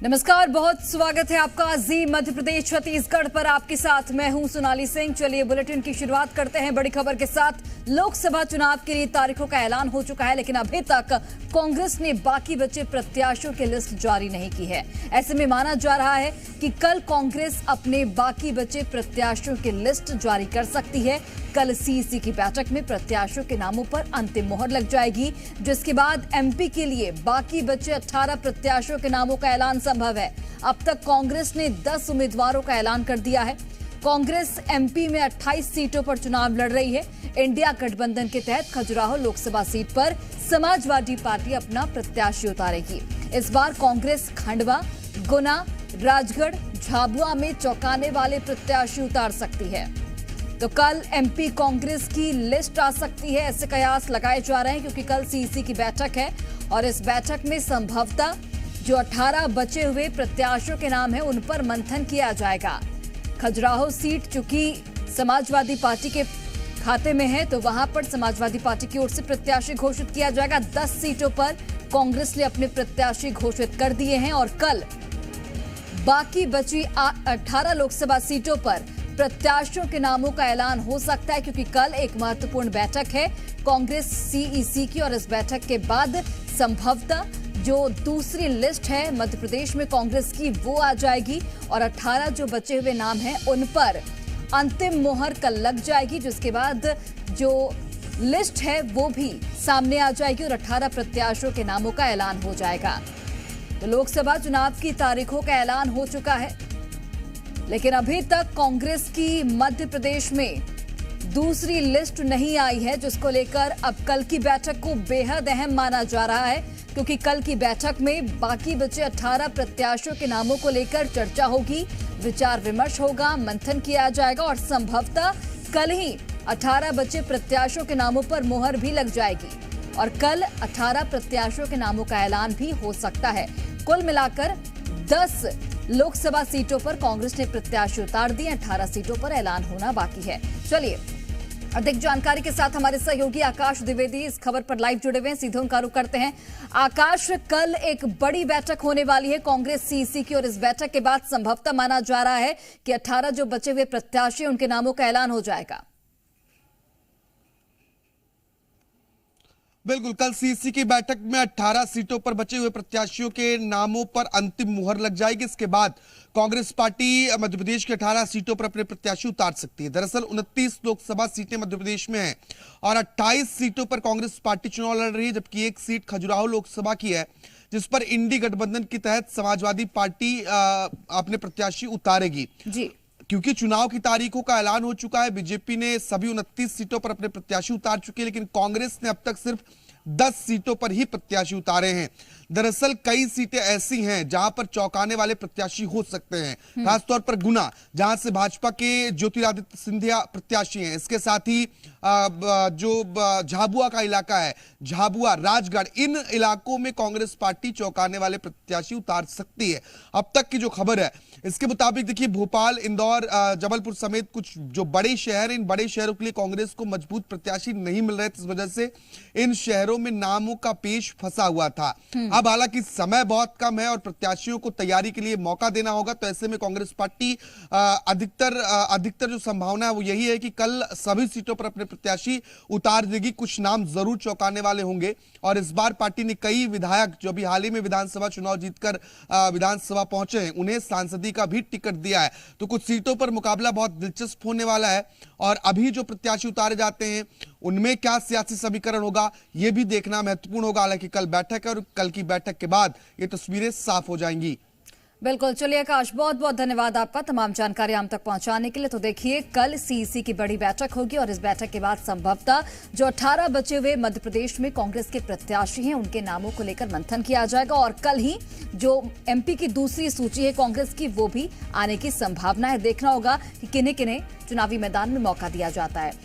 नमस्कार, बहुत स्वागत है आपका जी मध्य प्रदेश छत्तीसगढ़ पर। आपके साथ मैं हूं सोनाली सिंह। चलिए बुलेटिन की शुरुआत करते हैं बड़ी खबर के साथ। लोकसभा चुनाव के लिए तारीखों का ऐलान हो चुका है, लेकिन अभी तक कांग्रेस ने बाकी बचे प्रत्याशियों की लिस्ट जारी नहीं की है। ऐसे में माना जा रहा है कि कल कांग्रेस अपने बाकी बचे प्रत्याशियों की लिस्ट जारी कर सकती है। कल सीईसी की बैठक में प्रत्याशियों के नामों पर अंतिम मोहर लग जाएगी, जिसके बाद एमपी के लिए बाकी बचे 18 प्रत्याशियों के नामों का ऐलान संभव है। अब तक कांग्रेस ने 10 उम्मीदवारों का ऐलान कर दिया है। कांग्रेस एमपी में 28 सीटों पर चुनाव लड़ रही है। इंडिया गठबंधन के तहत खजुराहो लोकसभा सीट पर समाजवादी पार्टी अपना प्रत्याशी उतारेगी। इस बार कांग्रेस खंडवा, गुना, राजगढ़, झाबुआ में चौंकाने वाले प्रत्याशी उतार सकती है। तो कल एमपी कांग्रेस की लिस्ट आ सकती है, ऐसे कयास लगाए जा रहे हैं, क्योंकि कल सीईसी की बैठक है और इस बैठक में संभवतः जो 18 बचे हुए प्रत्याशियों के नाम है उन पर मंथन किया जाएगा। खजुराहो सीट चूंकि समाजवादी पार्टी के खाते में है, तो वहां पर समाजवादी पार्टी की ओर से प्रत्याशी घोषित किया जाएगा। 10 सीटों पर कांग्रेस ने अपने प्रत्याशी घोषित कर दिए हैं और कल बाकी बची 18 लोकसभा सीटों पर प्रत्याशियों के नामों का ऐलान हो सकता है, क्योंकि कल एक महत्वपूर्ण बैठक है कांग्रेस सीईसी की और इस बैठक के बाद संभवतः जो दूसरी लिस्ट है मध्य प्रदेश में कांग्रेस की वो आ जाएगी और 18 जो बचे हुए नाम हैं उन पर अंतिम मोहर कल लग जाएगी, जिसके बाद जो लिस्ट है वो भी सामने आ जाएगी और 18 प्रत्याशियों के नामों का ऐलान हो जाएगा। तो लोकसभा चुनाव की तारीखों का ऐलान हो चुका है, लेकिन अभी तक कांग्रेस की मध्य प्रदेश में दूसरी लिस्ट नहीं आई है, जिसको लेकर अब कल की बैठक को बेहद अहम माना जा रहा है, क्योंकि कल की बैठक में बाकी बचे 18 प्रत्याशियों के नामों को लेकर चर्चा होगी, विचार विमर्श होगा, मंथन किया जाएगा और संभवतः कल ही 18 बचे प्रत्याशियों के नामों पर मोहर भी लग जाएगी और कल 18 प्रत्याशियों के नामों का ऐलान भी हो सकता है। कुल मिलाकर 10 लोकसभा सीटों पर कांग्रेस ने प्रत्याशी उतार दिए, 18 सीटों पर ऐलान होना बाकी है। चलिए अधिक जानकारी के साथ हमारे सहयोगी आकाश द्विवेदी इस खबर पर लाइव जुड़े हुए हैं, सीधे उनका रुख करते हैं। आकाश, कल एक बड़ी बैठक होने वाली है कांग्रेस सीईसी की और इस बैठक के बाद संभवतः माना जा रहा है कि 18 जो बचे हुए प्रत्याशी उनके नामों का ऐलान हो जाएगा। बिल्कुल, कल सीईसी की बैठक में 18 सीटों पर बचे हुए प्रत्याशियों के नामों पर अंतिम मुहर लग जाएगी। इसके बाद कांग्रेस पार्टी मध्य प्रदेश के 18 सीटों पर अपने प्रत्याशी उतार सकती है। दरअसल 29 लोकसभा सीटें मध्य प्रदेश में हैं और 28 सीटों पर कांग्रेस पार्टी चुनाव लड़ रही है, जबकि एक सीट खजुराहो लोकसभा की है, जिस पर इंडी गठबंधन के तहत समाजवादी पार्टी अपने प्रत्याशी उतारेगी। जी, क्योंकि चुनाव की तारीखों का ऐलान हो चुका है, बीजेपी ने सभी 29 सीटों पर अपने प्रत्याशी उतार चुके हैं, लेकिन कांग्रेस ने अब तक सिर्फ 10 सीटों पर ही प्रत्याशी उतारे हैं। दरअसल कई सीटें ऐसी हैं जहां पर चौंकाने वाले प्रत्याशी हो सकते हैं, खासतौर पर गुना, जहां से भाजपा के ज्योतिरादित्य सिंधिया प्रत्याशी हैं। इसके साथ ही जो झाबुआ का इलाका है, झाबुआ, राजगढ़, इन इलाकों में कांग्रेस पार्टी चौंकाने वाले प्रत्याशी उतार सकती है। अब तक की जो खबर है इसके मुताबिक देखिए, भोपाल, इंदौर, जबलपुर समेत कुछ जो बड़े शहर, इन बड़े शहरों के लिए कांग्रेस को मजबूत प्रत्याशी नहीं मिल रहे थे, इस वजह से इन शहरों में नामों का पेश फंसा हुआ था। अब हालांकि समय बहुत कम है और प्रत्याशियों को तैयारी के लिए मौका देना होगा, तो ऐसे में कांग्रेस पार्टी अधिकतर जो संभावना है वो यही है कि कल सभी सीटों पर अपने प्रत्याशी उतार देगी। कुछ नाम जरूर चौंकाने वाले होंगे और इस बार पार्टी ने कई विधायक जो अभी हाल ही में विधानसभा चुनाव जीतकर विधानसभा पहुंचे हैं, उन्हें सांसदी का भी टिकट दिया है। तो कुछ सीटों पर मुकाबला बहुत दिलचस्प होने वाला है और अभी जो प्रत्याशी उतारे जाते हैं उनमें क्या सियासी समीकरण होगा ये भी देखना महत्वपूर्ण होगा। हालांकि कल बैठक है और कल की बैठक के बाद ये तस्वीरें साफ हो जाएंगी। बिल्कुल। चलिए आकाश, बहुत बहुत धन्यवाद आपका तमाम जानकारी हम तक पहुंचाने के लिए। तो देखिए, कल सीईसी की बड़ी बैठक होगी और इस बैठक के बाद संभवतः जो 18 बचे हुए मध्य प्रदेश में कांग्रेस के प्रत्याशी हैं उनके नामों को लेकर मंथन किया जाएगा और कल ही जो एमपी की दूसरी सूची है कांग्रेस की वो भी आने की संभावना है। देखना होगा कि किन्हें किन्हें चुनावी मैदान में मौका दिया जाता है।